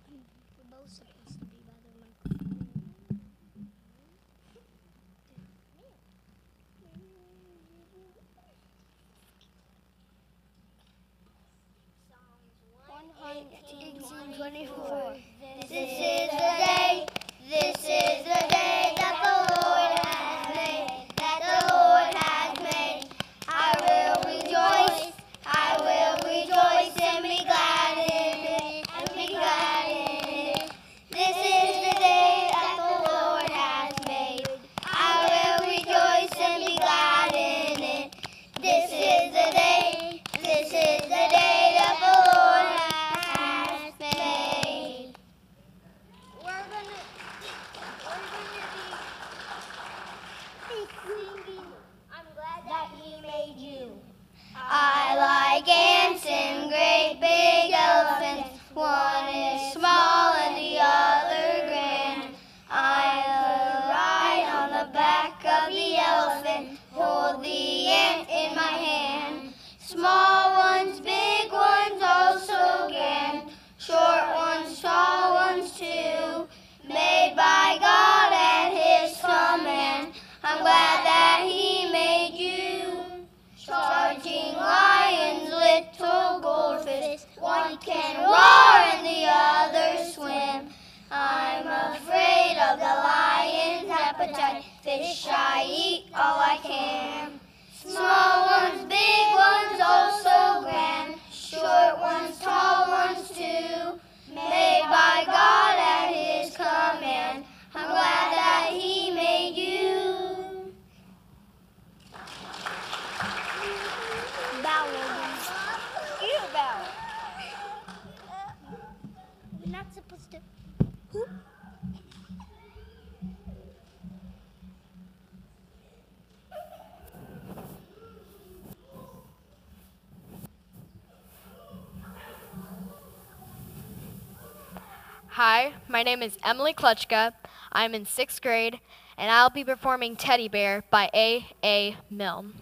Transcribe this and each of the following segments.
We're both supposed to be by the microphone. Psalms 124. This is the day, this is the day that the Lord has made, that the Lord has made. I will rejoice and be glad in it, and be glad in it. This is the day that the Lord has made. I will rejoice and be glad in it. This is the day, this is the day that the Lord has made. We're gonna be singing, I'm glad that He made you. I like ants and great big elephants. One is small and the other grand. I'll ride on the back of the elephant, hold the ant in my hand. Small ones, big ones, also grand. Short ones, tall ones too. Made by God at His command. I'm glad that He made you. Charging lions, little goldfish. One can roar and the other swim. I'm afraid of the lion's appetite. Fish I eat all I can. Small ones, big ones, also grand. Short ones, tall ones too. Made by God at His command. I'm glad that He made you. Bow, Logan. You bow. We're not supposed to. Hi, my name is Emily Klutchka. I'm in 6th grade, and I'll be performing Teddy Bear by A. Milne.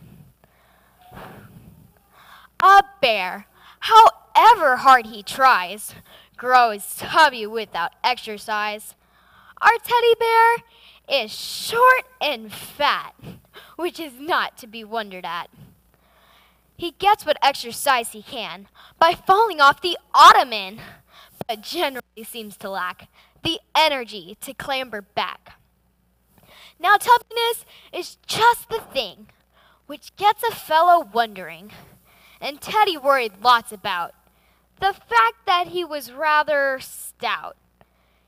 A bear, however hard he tries, grows tubby without exercise. Our teddy bear is short and fat, which is not to be wondered at. He gets what exercise he can by falling off the ottoman, but generally seems to lack the energy to clamber back. Now tubbiness is just the thing which gets a fellow wondering, and Teddy worried lots about the fact that he was rather stout.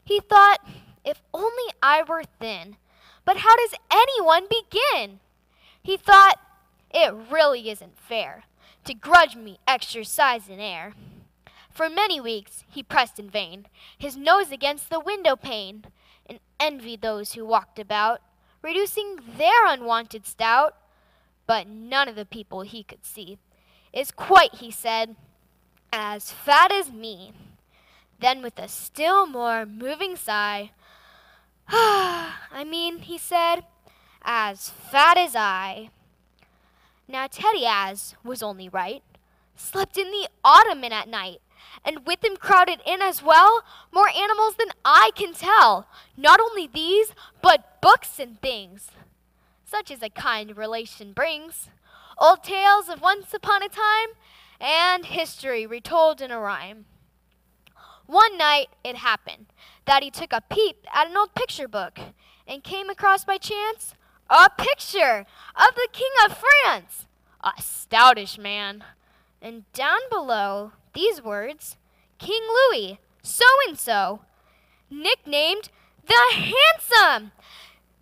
He thought, if only I were thin, but how does anyone begin? He thought, it really isn't fair to grudge me exercise and air. For many weeks he pressed in vain, his nose against the window pane, and envied those who walked about, reducing their unwonted stout. But none of the people he could see is quite, he said, as fat as me. Then with a still more moving sigh, he said, as fat as I. Now Teddy as was only right, slept in the ottoman at night, and with him crowded in as well, more animals than I can tell. Not only these, but books and things, such as a kind relation brings. Old tales of once upon a time, and history retold in a rhyme. One night it happened that he took a peep at an old picture book, and came across by chance a picture of the King of France, a stoutish man. And down below these words, King Louis, so-and-so, nicknamed the Handsome.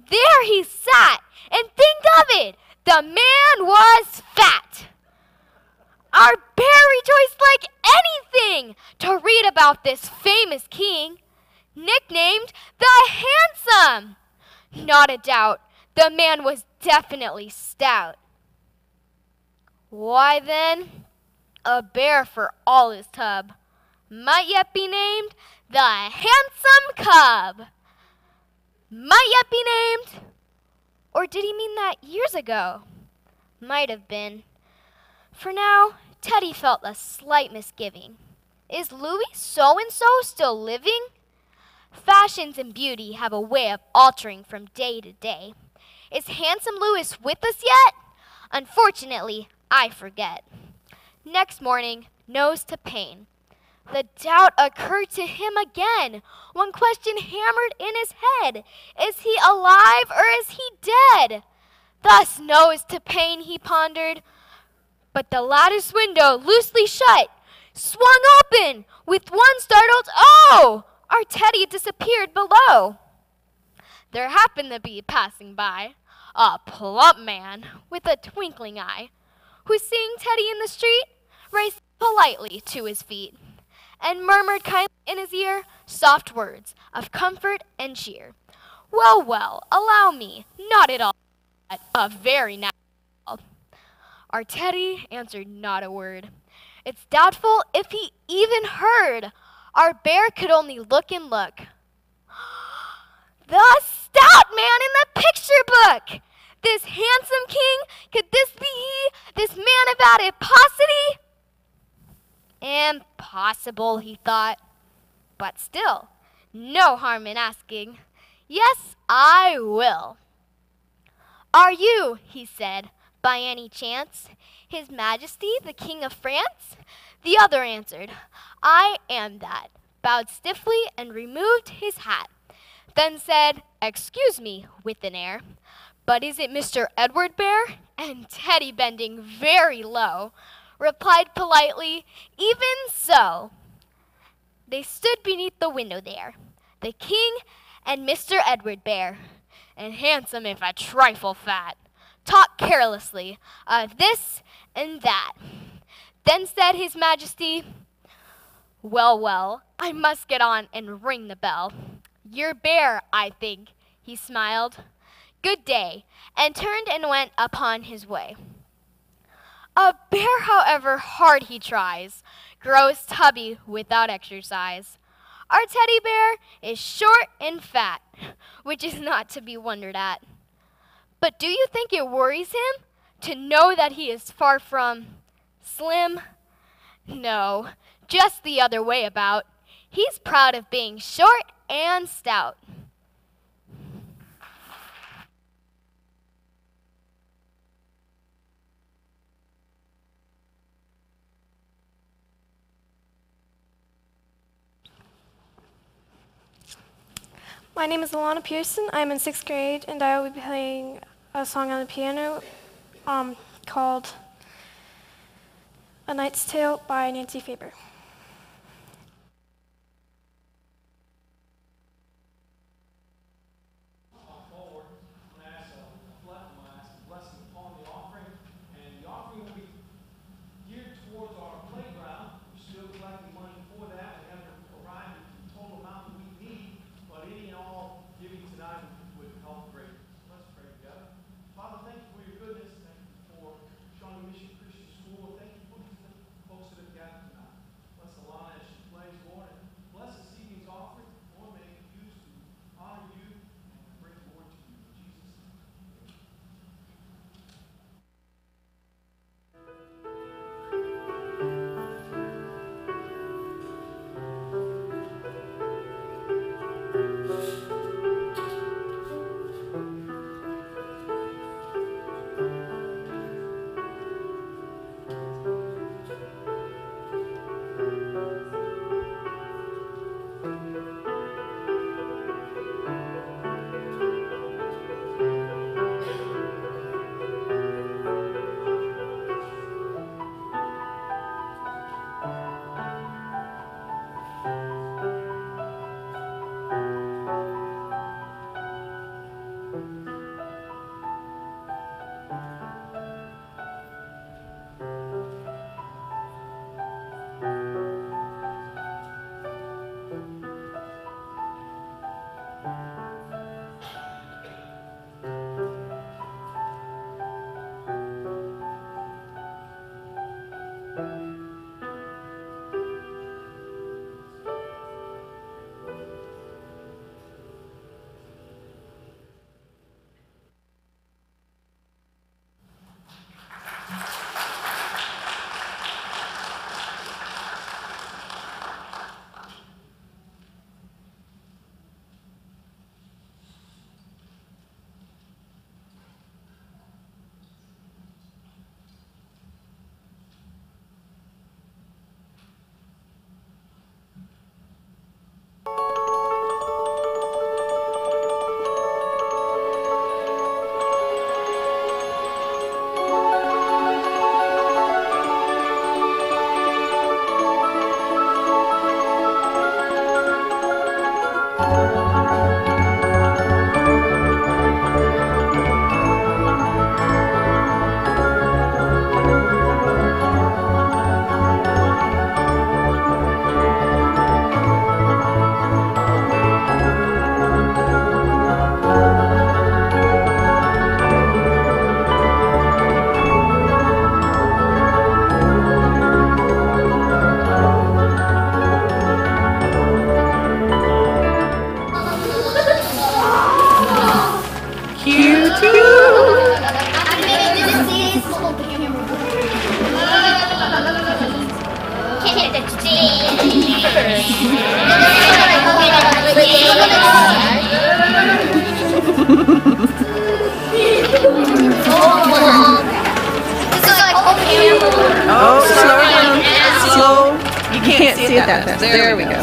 There he sat, and think of it, the man was fat. Our bear rejoiced like anything to read about this famous king, nicknamed the Handsome. Not a doubt, the man was definitely stout. Why then, a bear for all his tub might yet be named the Handsome Cub. Might yet be named, or did he mean that years ago? Might have been. For now, Teddy felt a slight misgiving. is Louis so-and-so still living? Fashions and beauty have a way of altering from day to day. Is handsome Louis with us yet? Unfortunately, I forget. Next morning, nose to pain. The doubt occurred to him again. One question hammered in his head. Is he alive or is he dead? Thus nose to pain he pondered. But the lattice window, loosely shut, swung open with one startled "Oh!" Our Teddy disappeared below. There happened to be passing by a plump man with a twinkling eye, who, seeing Teddy in the street, raised politely to his feet and murmured kindly in his ear soft words of comfort and cheer. Well, well, allow me, not at all, a very natural. Our Teddy answered not a word. It's doubtful if he even heard. Our bear could only look and look. The stout man in the picture book! This handsome king, could this be he, this man of adiposity? Impossible, he thought. But still, no harm in asking. Yes, I will. Are you, he said, by any chance, His Majesty the King of France? The other answered, I am that, bowed stiffly and removed his hat, then said, excuse me, with an air, but is it Mr. Edward Bear? And Teddy, bending very low, replied politely, even so. They stood beneath the window there, the king and Mr. Edward Bear, and handsome if a trifle fat, talked carelessly of this and that. Then said His Majesty, well, well, I must get on and ring the bell. Your bear, I think, he smiled. Good day, and turned and went upon his way. A bear, however hard he tries, grows tubby without exercise. Our teddy bear is short and fat, which is not to be wondered at. But do you think it worries him to know that he is far from slim? No, just the other way about. He's proud of being short and stout. My name is Alana Pearson. I'm in 6th grade, and I will be playing a song on the piano called A Knight's Tale by Nancy Faber. Oh, slow down. Slow. You can't see it that fast. There we go.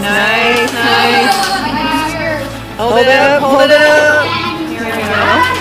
Nice, nice. Hold it up, hold it up. Here we go.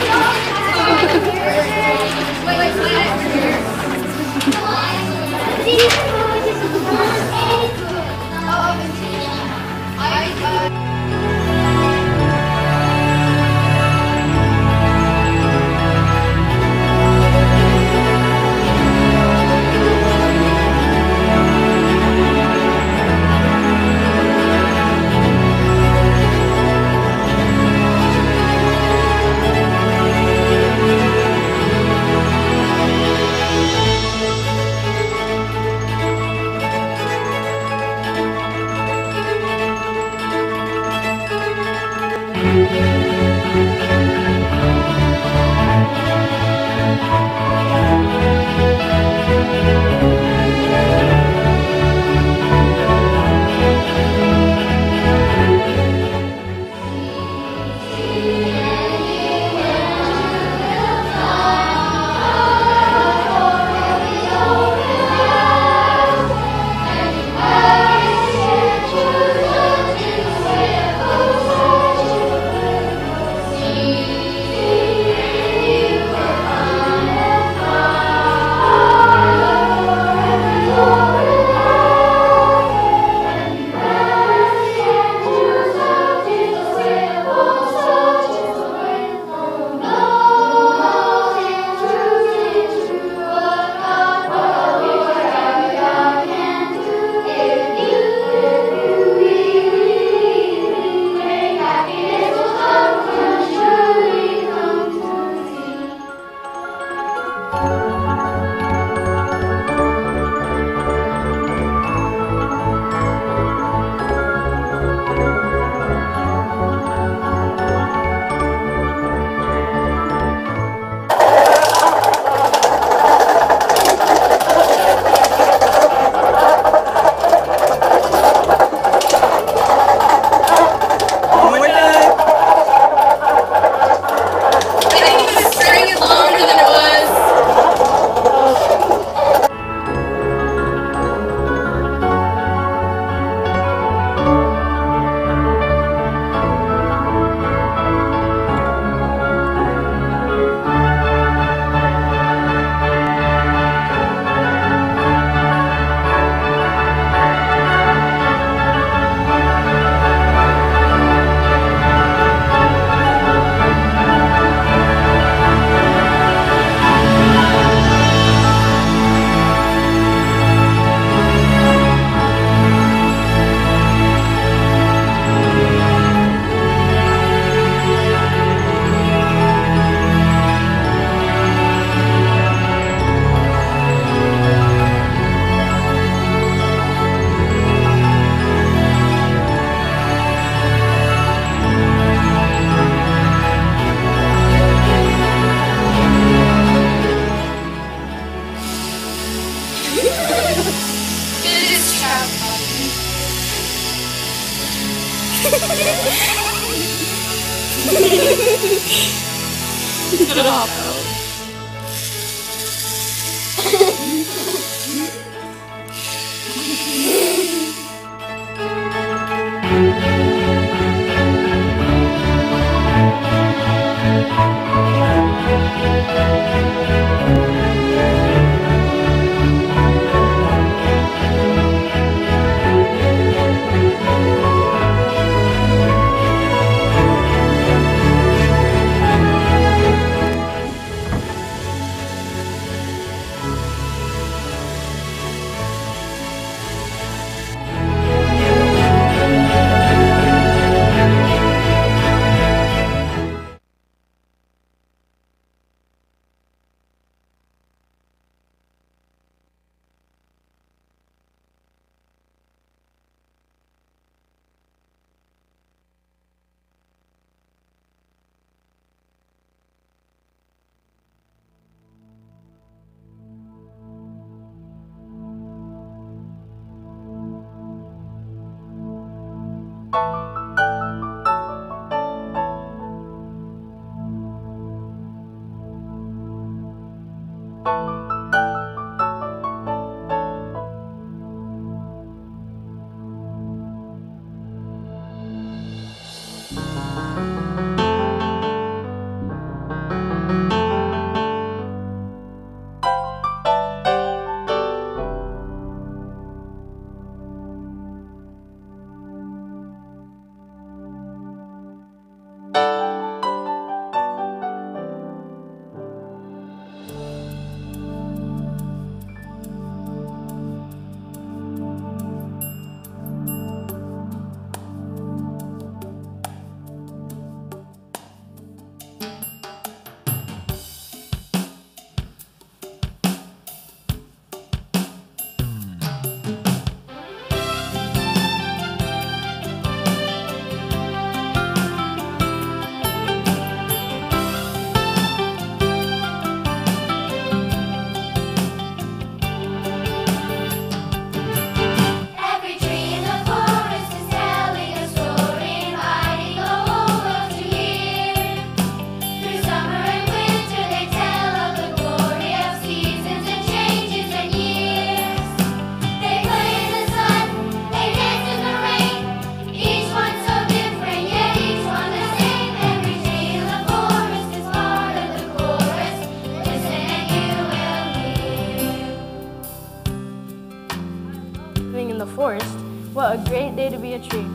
What a great day to be a tree.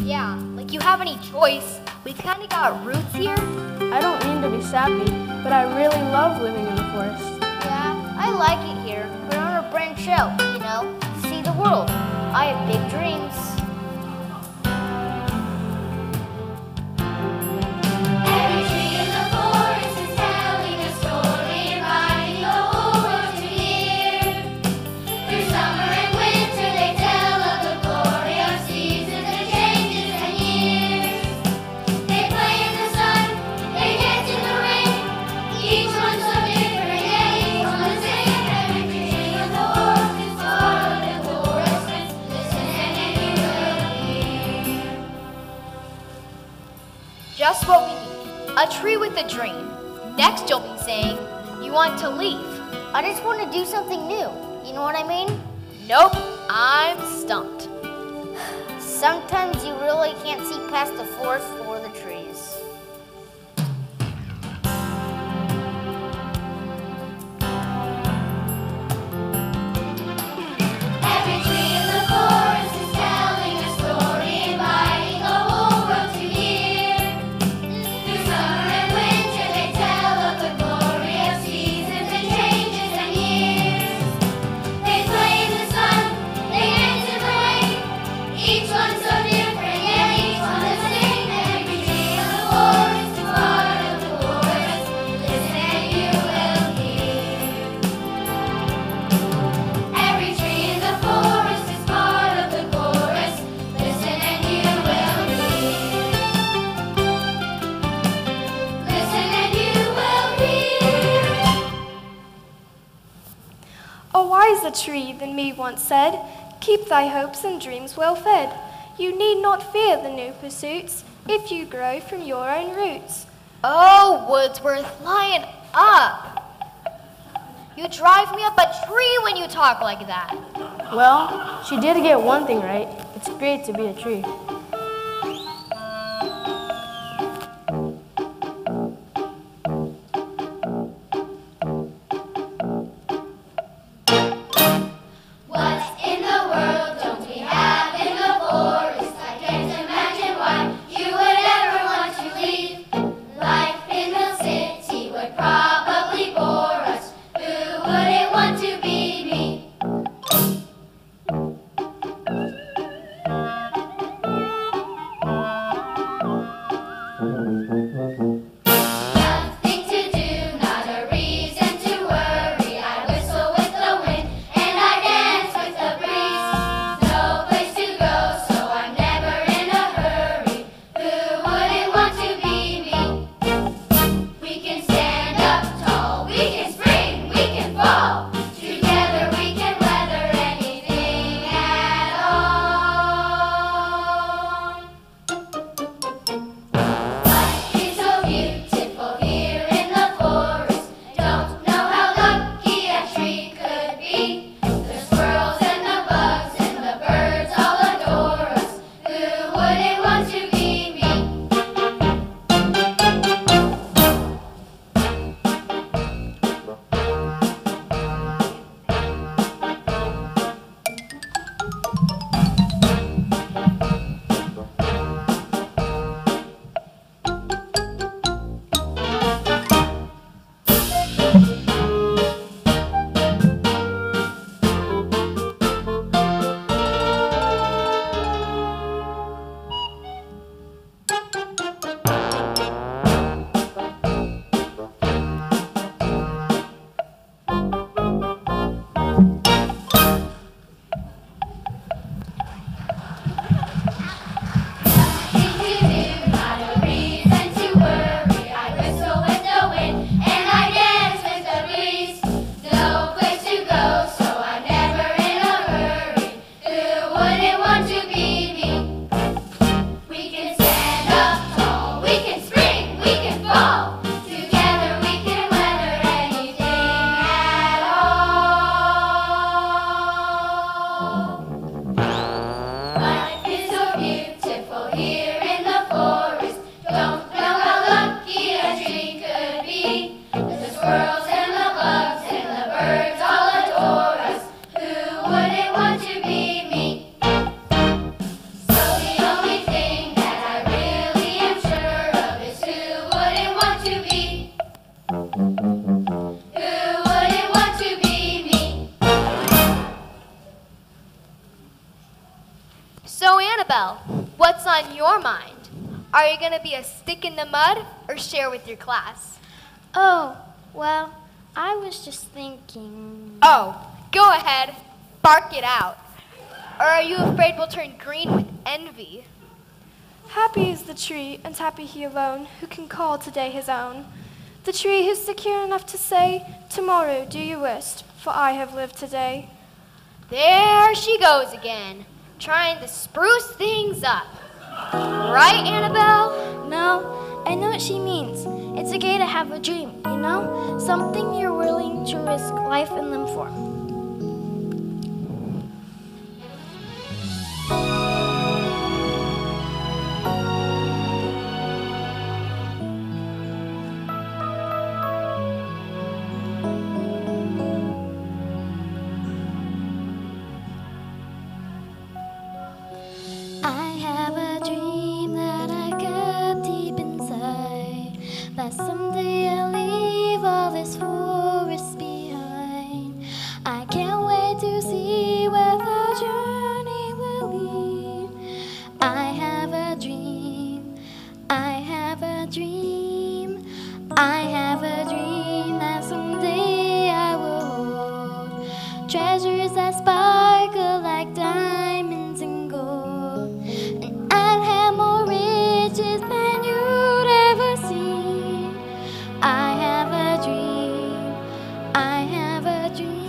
Yeah, like you have any choice. We kind of got roots here. I don't mean to be sappy, but I really love living in the forest. Yeah, I like it here, but I want to branch out, you know, see the world. I have big dreams. Every tree in the forest is telling a story, inviting the whole world to hear. Through summer and winter they tell of the glory of seasons and changes and years. They play in the sun, they dance in the rain. Each one so different, yet each one the same. Every tree in the forest is part of the chorus. Listen and you will hear. Just what we need. A tree with a dream. Next you'll be saying, you want to leave. I just want to do something new. You know what I mean? Nope, I'm stumped. Sometimes you really can't see past the forest for the trees. Every tree in the forest is telling a story, inviting the whole world to hear. Through summer and winter they tell of the glory of seasons and changes and years. They play in the sun, they dance in the rain. Each one so different, yet each one the same. Every tree in the forest is part of the chorus. Listen and you will hear. Every tree in the forest is part of the chorus. Listen and you will hear. Listen and you will hear. A wiser tree than me once said, keep thy hopes and dreams well fed. You need not fear the new pursuits if you grow from your own roots. Oh, Wordsworth, lion up. You drive me up a tree when you talk like that. Well, she did get one thing right. It's great to be a tree. What in the world don't we have in the forest? I can't imagine why you would ever want to leave. Life in the city would probably bore us. Who wouldn't want to be me? Nothing to do, not a reason to worry. I whistle with the wind and I dance with the breeze. No place to go, so I'm never in a hurry. Who wouldn't want to be me? We can stand up tall, we can spring, we can fall. Together Annabelle, what's on your mind? Are you going to be a stick in the mud or share with your class? Oh, well, I was just thinking. Oh, go ahead. Bark it out. Or are you afraid we'll turn green with envy? Happy is the tree, and happy he alone, who can call today his own. The tree who's secure enough to say, tomorrow do you wish, for I have lived today. There she goes again, trying to spruce things up. Right, Annabelle? No, I know what she means. It's okay to have a dream, you know? Something you're willing to risk life and limb for. I have a dream that I kept deep inside, that someday I'll leave all this forest behind. I can't wait to see where the journey will lead. I have a dream, I have a dream, I have a dream that someday I will hold treasures that sparkle like diamonds and gold. And I'll have more riches than you'd ever see. I have a dream, I have a dream.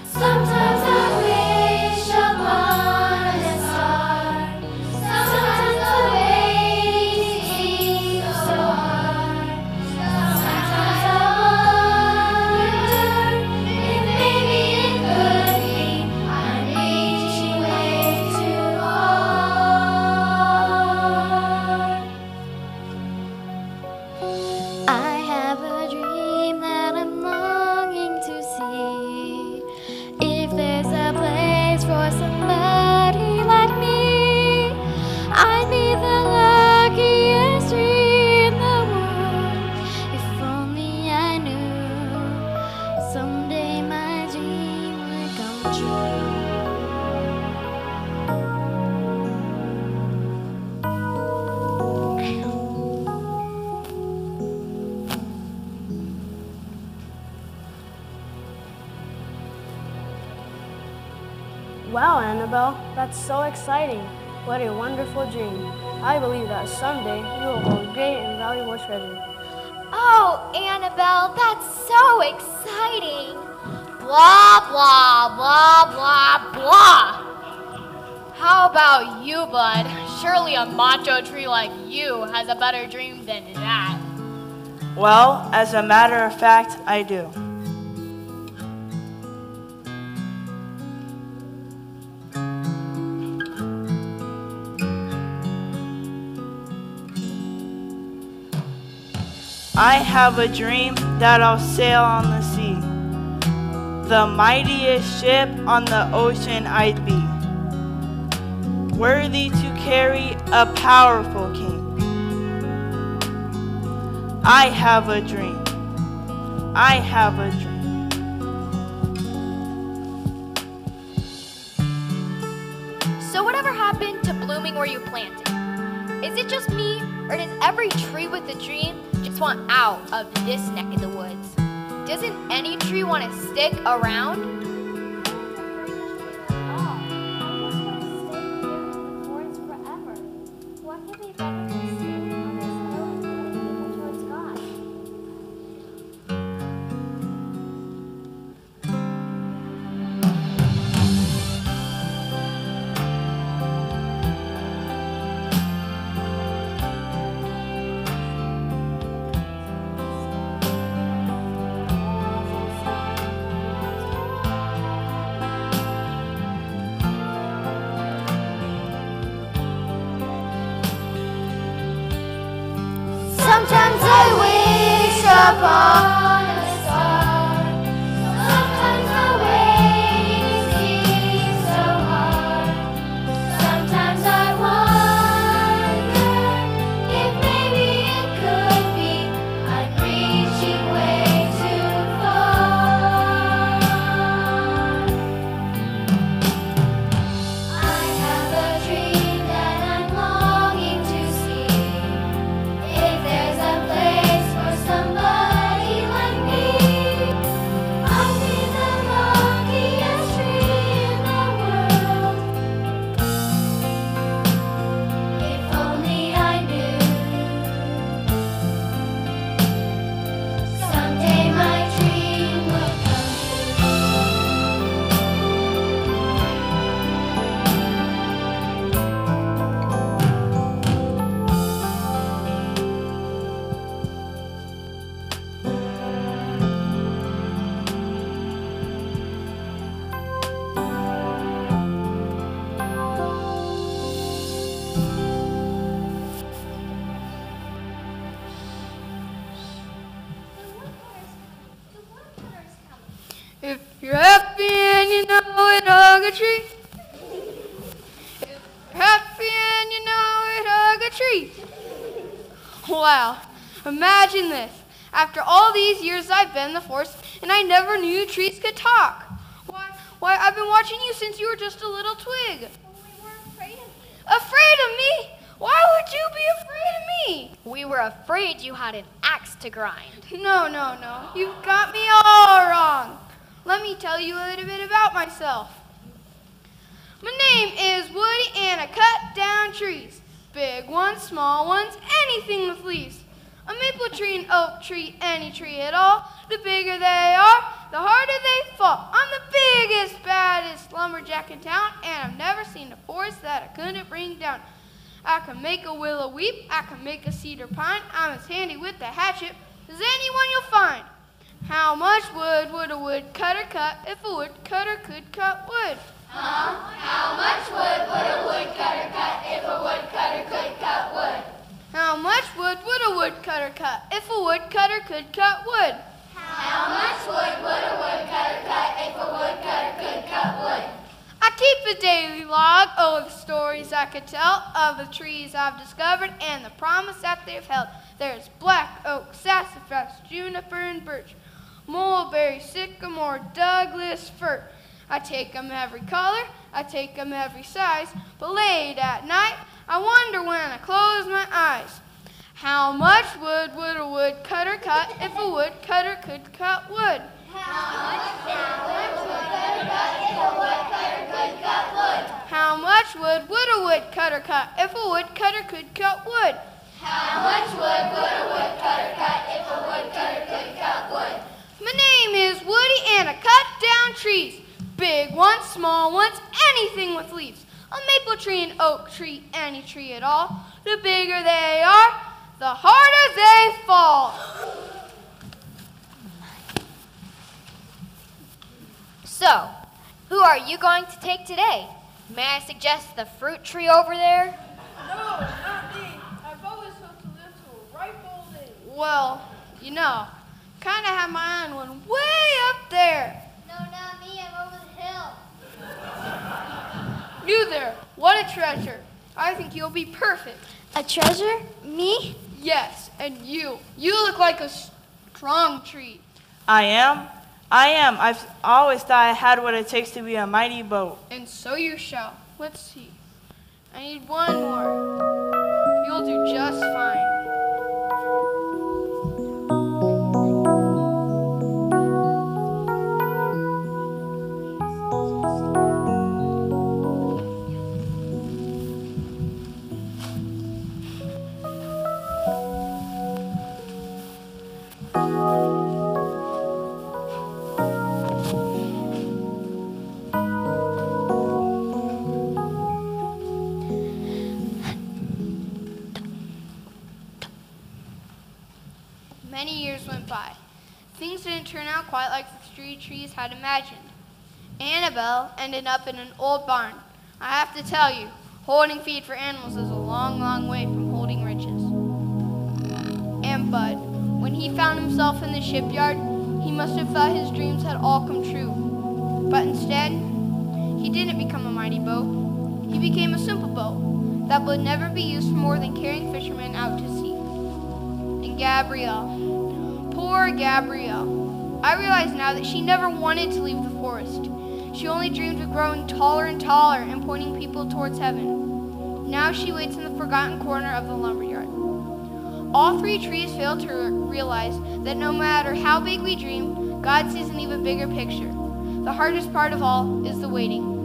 Sometimes I wish upon a star. Sometimes the waves seem so hard. Sometimes I wonder if maybe it could be I'm reaching way too hard. I have a dream that I'm longing to see. If there's a place for somebody like me, I'd be the luckiest tree in the world. If only I knew someday my dream would come true. Wow, Annabelle, that's so exciting. What a wonderful dream. I believe that someday you will hold great and valuable treasure. Oh, Annabelle, that's so exciting. Blah, blah, blah, blah, blah. How about you, bud? Surely a macho tree like you has a better dream than that. Well, as a matter of fact, I do. I have a dream that I'll sail on the sea. The mightiest ship on the ocean I'd be, worthy to carry a powerful king. I have a dream. I have a dream. So whatever happened to blooming where you planted? Is it just me, or does every tree with a dream just want out of this neck of the woods? Doesn't any tree want to stick around? If you're happy and you know it, hug a tree. If you're happy and you know it, hug a tree. Wow, imagine this. After all these years I've been in the forest, and I never knew trees could talk. Why, I've been watching you since you were just a little twig. We were afraid of you. Afraid of me? Why would you be afraid of me? We were afraid you had an axe to grind. No. You've got me all wrong. Let me tell you a little bit about myself. My name is Woody, and I cut down trees. Big ones, small ones, anything with leaves. A maple tree, an oak tree, any tree at all. The bigger they are, the harder they fall. I'm the biggest, baddest lumberjack in town, and I've never seen a forest that I couldn't bring down. I can make a willow weep, I can make a cedar pine. I'm as handy with the hatchet as anyone you'll find. How much wood would a woodcutter cut if a woodcutter could cut wood? How much wood would a woodcutter cut if a woodcutter could cut wood? How much wood would a woodcutter cut if a woodcutter could cut wood? How much wood would a woodcutter cut if a woodcutter could cut wood? I keep a daily log of the stories I could tell of the trees I've discovered and the promise that they've held. There's black oak, sassafras, juniper, and birch, mulberry, sycamore, Douglas fir. I take 'em every color, I take 'em every size, but late at night, I wonder when I close my eyes. How much wood would a woodcutter cut if a woodcutter could cut wood? How much wood would a woodcutter cut if a woodcutter could cut wood? How much wood would a woodcutter cut if a woodcutter could cut wood? How much wood would a woodcutter cut if a woodcutter could cut wood? My name is Woody, and I cut down trees. Big ones, small ones, anything with leaves. A maple tree, an oak tree, any tree at all. The bigger they are, the harder they fall. So, who are you going to take today? May I suggest the fruit tree over there? No, not me. I've always hoped to live to a ripe old age. Well, kind of have my own one way up there. No, not me. I'm over the hill. You there, what a treasure. I think you'll be perfect. A treasure? Me? Yes, and you. You look like a strong tree. I am. I've always thought I had what it takes to be a mighty boat. And so you shall. Let's see. I need one more. You'll do just fine. Many years went by. Things didn't turn out quite like the three trees had imagined. Annabelle ended up in an old barn. I have to tell you, holding feed for animals is a long, long way from holding riches. And Bud, when he found himself in the shipyard, he must have thought his dreams had all come true. But instead, he didn't become a mighty boat. He became a simple boat that would never be used for more than carrying fishermen out to sea. And Gabrielle, poor Gabrielle. I realize now that she never wanted to leave the forest. She only dreamed of growing taller and taller and pointing people towards heaven. Now she waits in the forgotten corner of the lumberyard. All three trees fail to realize that no matter how big we dream, God sees an even bigger picture. The hardest part of all is the waiting.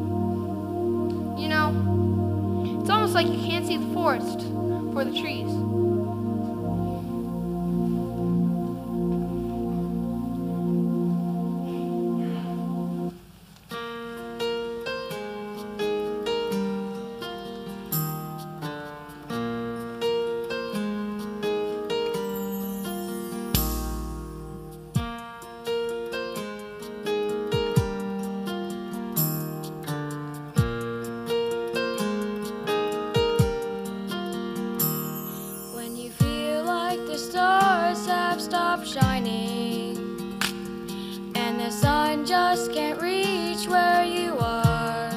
It's almost like you can't see the forest for the trees. just can't reach where you are,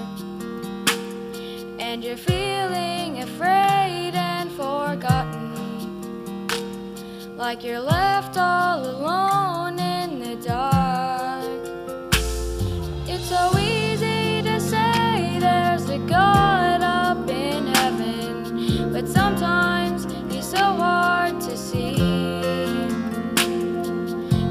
and you're feeling afraid and forgotten, like you're left all alone in the dark. It's so easy to say there's a God up in heaven, but sometimes he's so hard to see.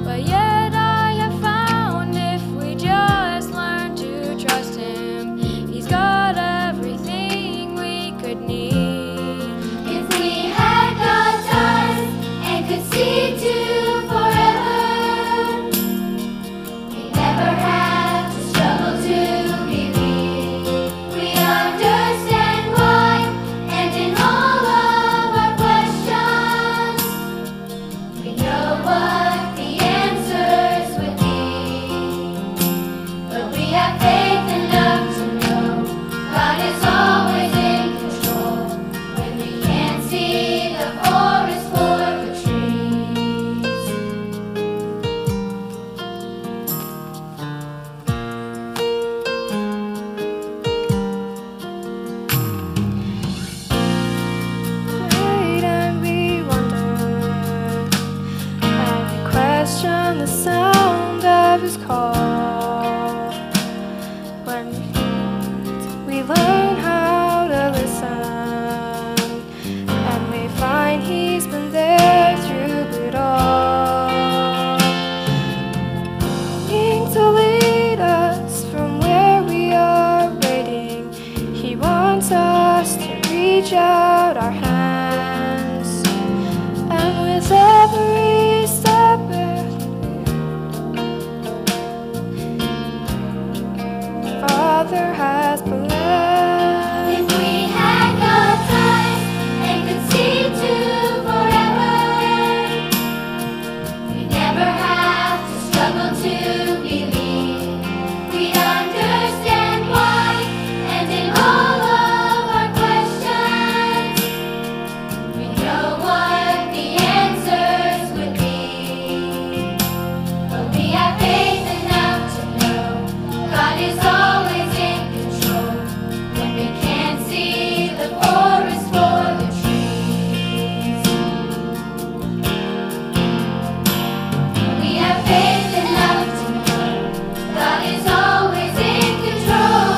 But yet I have found if we just learn to trust him, he's got everything we could need. If we had God's eyes and could see to forever, we never have to struggle to believe. We understand why, and in all of our questions, we know what the answers would be. But we have faith enough to know God is always in control when we can't see the forest for the trees. Wait and we wonder, and we question the sound of his call. When we learn how to listen, and we find he's been there through it all, longing to lead us from where we are waiting. He wants us to reach out our hands, and with every step Father has planned. If we had God's eyes and could see to forever, we never have to struggle to believe. We'd understand why, and in all of our questions, we know what the answers would be. But we have faith enough to know God is always in control when we can't see the forest for the trees. We have faith enough to know God is always in control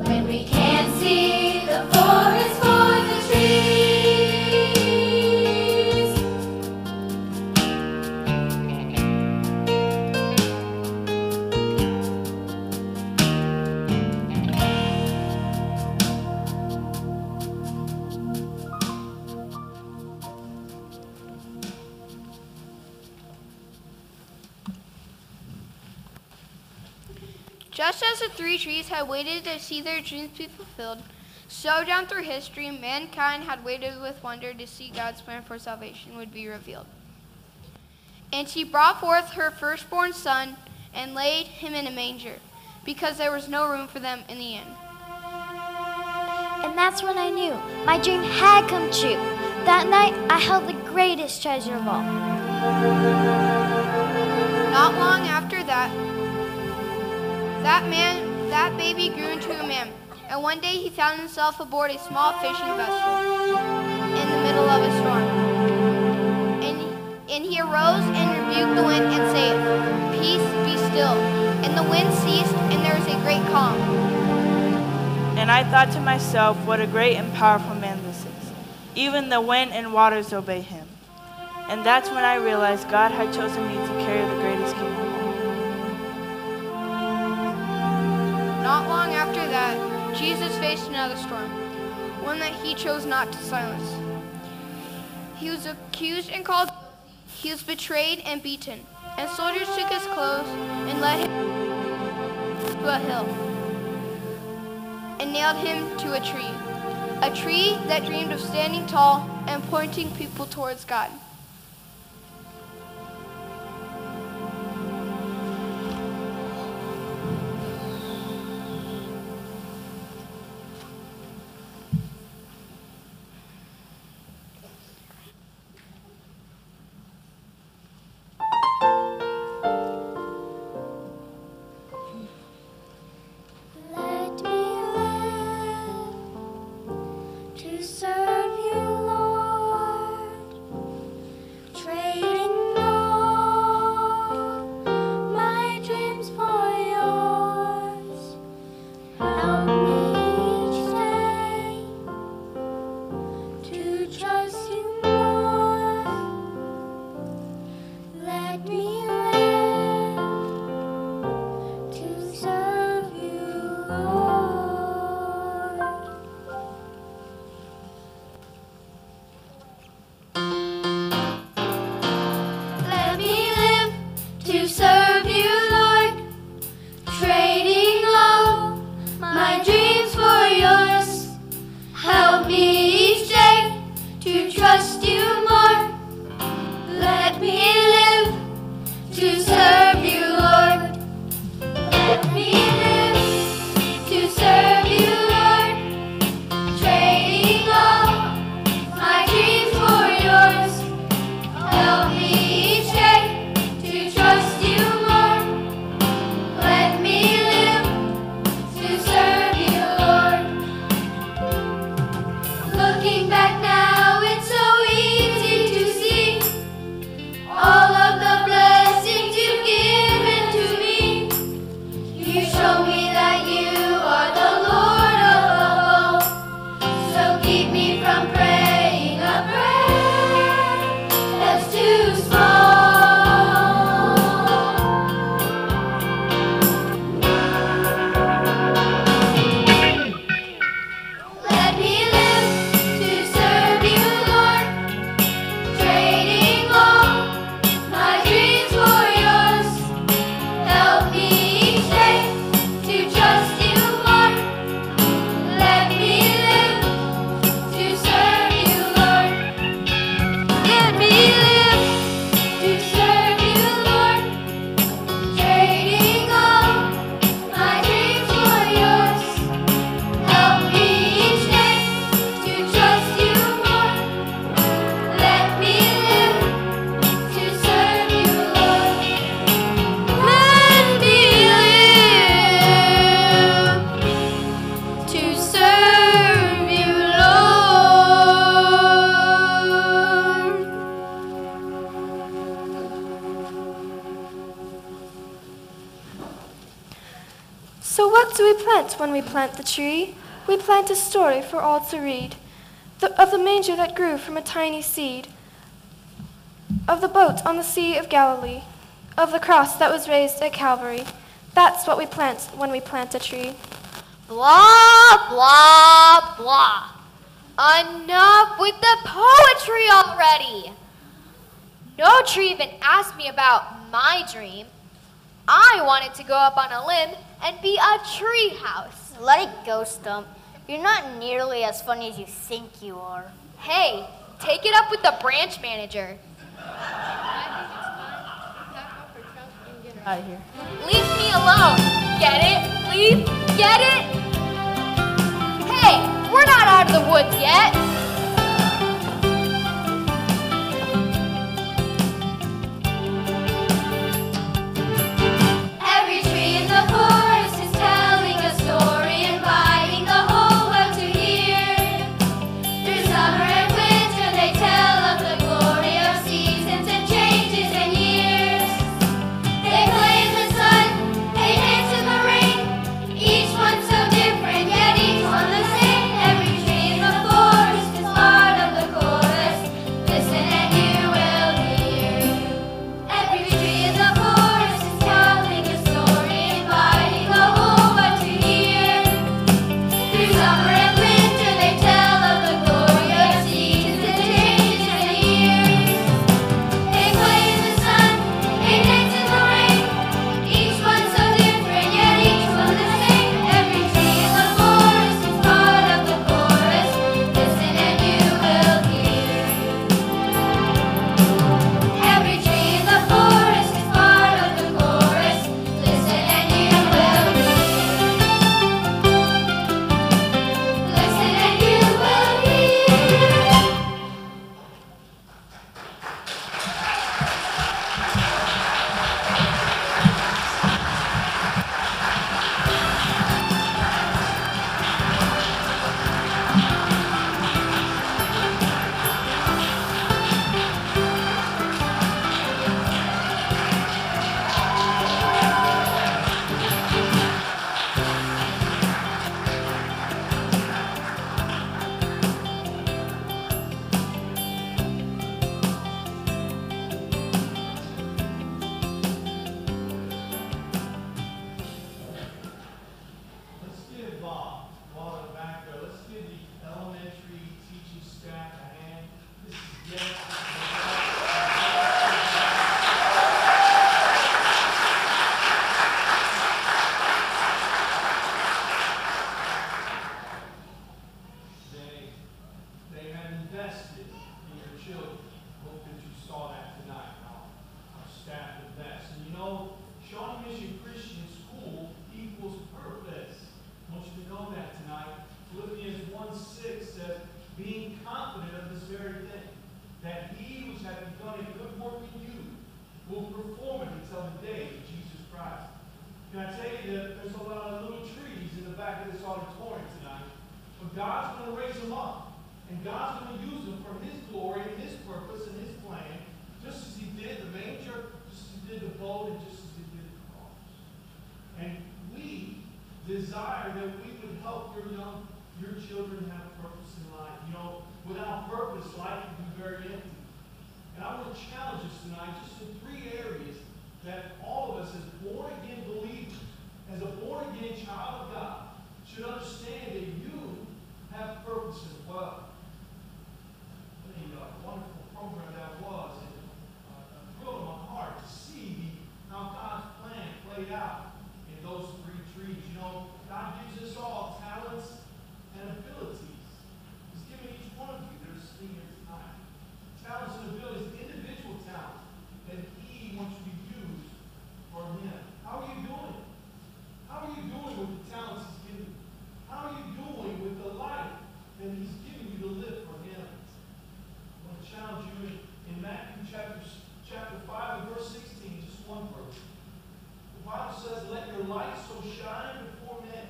when we can't see the forest for the trees. Just as the three trees had waited to see their dreams be fulfilled, so down through history, mankind had waited with wonder to see God's plan for salvation would be revealed. And she brought forth her firstborn son and laid him in a manger, because there was no room for them in the inn. And that's when I knew my dream had come true. That night, I held the greatest treasure of all. Not long after that baby grew into a man, and one day he found himself aboard a small fishing vessel in the middle of a storm. And he arose and rebuked the wind and said, "Peace, be still." And the wind ceased, and there was a great calm. And I thought to myself, what a great and powerful man this is. Even the wind and waters obey him. And that's when I realized God had chosen me to carry the greatest king of all. Not long after that, Jesus faced another storm, one that he chose not to silence. He was accused and called. He was betrayed and beaten, and soldiers took his clothes and led him to a hill and nailed him to a tree that dreamed of standing tall and pointing people towards God. So what do we plant when we plant the tree? We plant a story for all to read, of the manger that grew from a tiny seed, of the boat on the Sea of Galilee, of the cross that was raised at Calvary. That's what we plant when we plant a tree. Blah, blah, blah. Enough with the poetry already. No tree even asked me about my dream. I wanted to go up on a limb and be a tree house. Let it go, Stump. You're not nearly as funny as you think you are. Hey, take it up with the branch manager. Out of here. Leave me alone. Get it? Please? Get it? Hey, we're not out of the woods yet. Every tree in the forest is telling a story, inviting the whole world to hear. Through summer and winter they tell of the glory of seasons and changes and years. They play in the sun, they dance in the rain, each one so different, yet each one the same. Every tree in the forest is part of the chorus. Listen and you will hear. Every tree in the forest is telling a story, inviting the whole world to hear. Through summer and winter they tell of the glory of seasons and changes and years. They play in the sun, they dance in the rain, each one so different, yet each one the same. Every tree in the forest is part of the chorus. Listen and you will hear. Every tree in the forest is part of the chorus. Listen and you will hear. Listen and you will hear. Let's give while they're back there, let's give the elementary teaching staff a hand. This is Jeff. They have invested in your children. Hope that you saw that tonight. Our staff invests. And you know, Shawnee Mission Christian School equals purpose. I want you to know that tonight. Philippians 1:6 says, being confident of this very thing, that he which hath begun a good work in you will perform it until the day of Jesus Christ. Can I tell you that there's a lot of little trees in the back of this auditorium tonight, but God's going to raise them up. And God's going to use them for his glory and his purpose and his plan, just as he did the manger, just as he did the boat, and just as he did the cross. And we desire that we would help your children have purpose in life. You know, without purpose, life can be very empty. And I want to challenge us tonight just in 3 areas that all of us as born-again believers, as a born-again child of God, should understand that you have purpose as well. What a wonderful program that was. And a thrill in my heart to see how God's plan played out in those 3 trees. You know, God gives us all talents and abilities. He's given each one of you that are sitting here tonight. Talents and abilities, individual talents that he wants you to use for him. How are you doing? How are you doing with the talents he's given you? How are you doing with the life that he's given you to live for him? I want to challenge you in Matthew chapter 5 and verse 16, just one verse. The Bible says, let your light so shine before men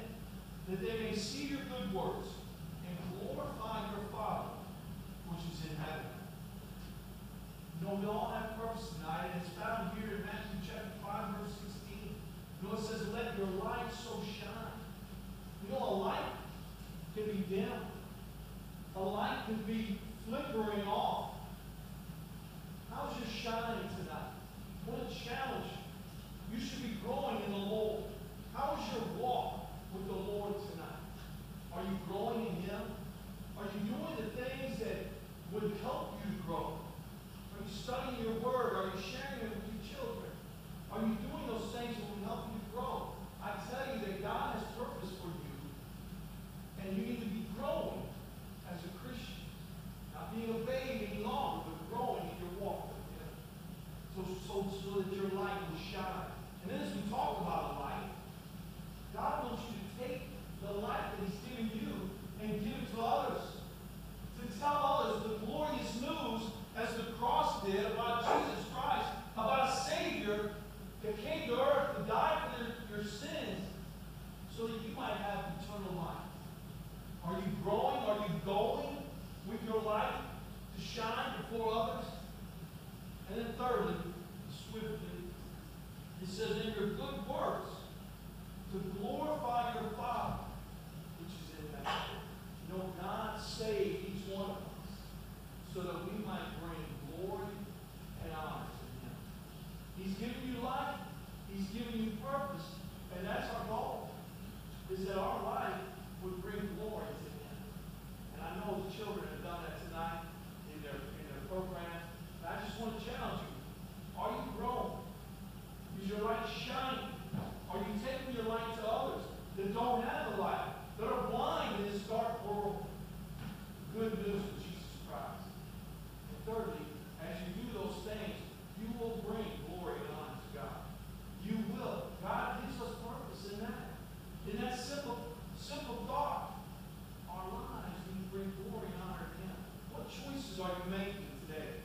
that they may see your good works and glorify your Father which is in heaven. You know, we all have purpose tonight, and it's found here in Matthew chapter 5 verse 16. You know, it says, let your light so shine. You know, a light can be dim. A light can be flickering off. How's your shining tonight? I want to challenge you. You should be growing in the Lord. How is your walk with the Lord tonight? Are you growing in Him? Are you doing the things that would help you grow? Are you studying your Word? Are you sharing it with your children? Are you doing those things that will help you grow? I tell you that God has purpose for you, and you need to be growing as a Christian. Not being a baby any longer, but growing in your walk with Him. So that your light will shine. And then as we talk about a light, God wants you to take the light that He's given you and give it to others. To tell others the glorious news, as the cross did, about Jesus Christ, about a Savior that came to earth to die for your sins so that you might have eternal life. Are you growing? Are you going with your light to shine before others? And then thirdly, swiftly, it says, in your good works, to glorify your Father, which is in heaven. You know, God saved each one of us so that we might bring glory and honor to Him. He's given you life. He's given you purpose. And that's our goal, is that our life would bring glory to Him. And I know the children have done that tonight in their program. And I just want to challenge you. Are you growing? Is your light shining? Are you taking your light to others that don't have a light, that are blind in this dark world? Good news of Jesus Christ. And thirdly, as you do those things, you will bring glory and honor to God. You will. God gives us purpose in that. In that simple thought, our lives need to bring glory and honor to Him. What choices are you making today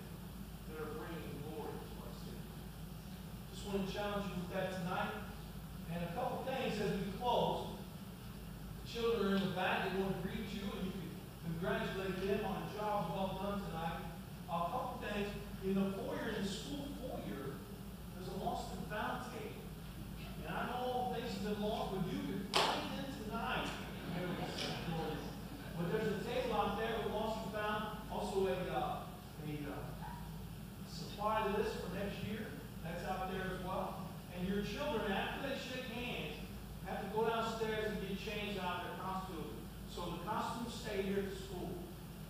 that are bringing glory to our city? Just want to challenge you with that tonight. And a couple things as we close. The children are in the back. They want to greet you, and you can congratulate them on a job well done tonight. A couple things. In the foyer, in the school foyer, there's a lost and found table. And I know all things have been lost, but you can find them tonight. But there's a table out there with lost and found. Also a supply list for next year. That's out there as well. And your children, after they shake hands, have to go downstairs and get changed out of their costume. So the costumes stay here at the school.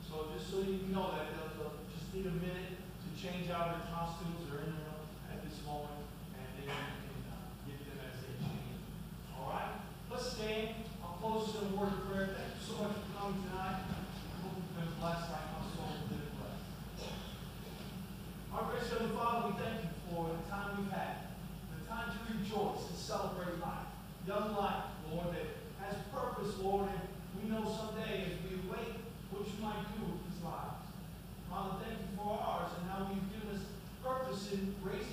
So just so you know that, they'll just need a minute to change out their costumes. They're in there at this moment, and then you can get them as they change. All right? Let's stand. I'll close this in a word of prayer. Thank you so much for coming tonight. I hope you've been blessed like my soul has been blessed. Our gracious Heavenly Father, we thank you for the time we've had. Time to rejoice and celebrate life. Young life, Lord, that has purpose, Lord, and we know someday as we await what you might do with these lives. Father, thank you for ours and how you've given us purpose in raising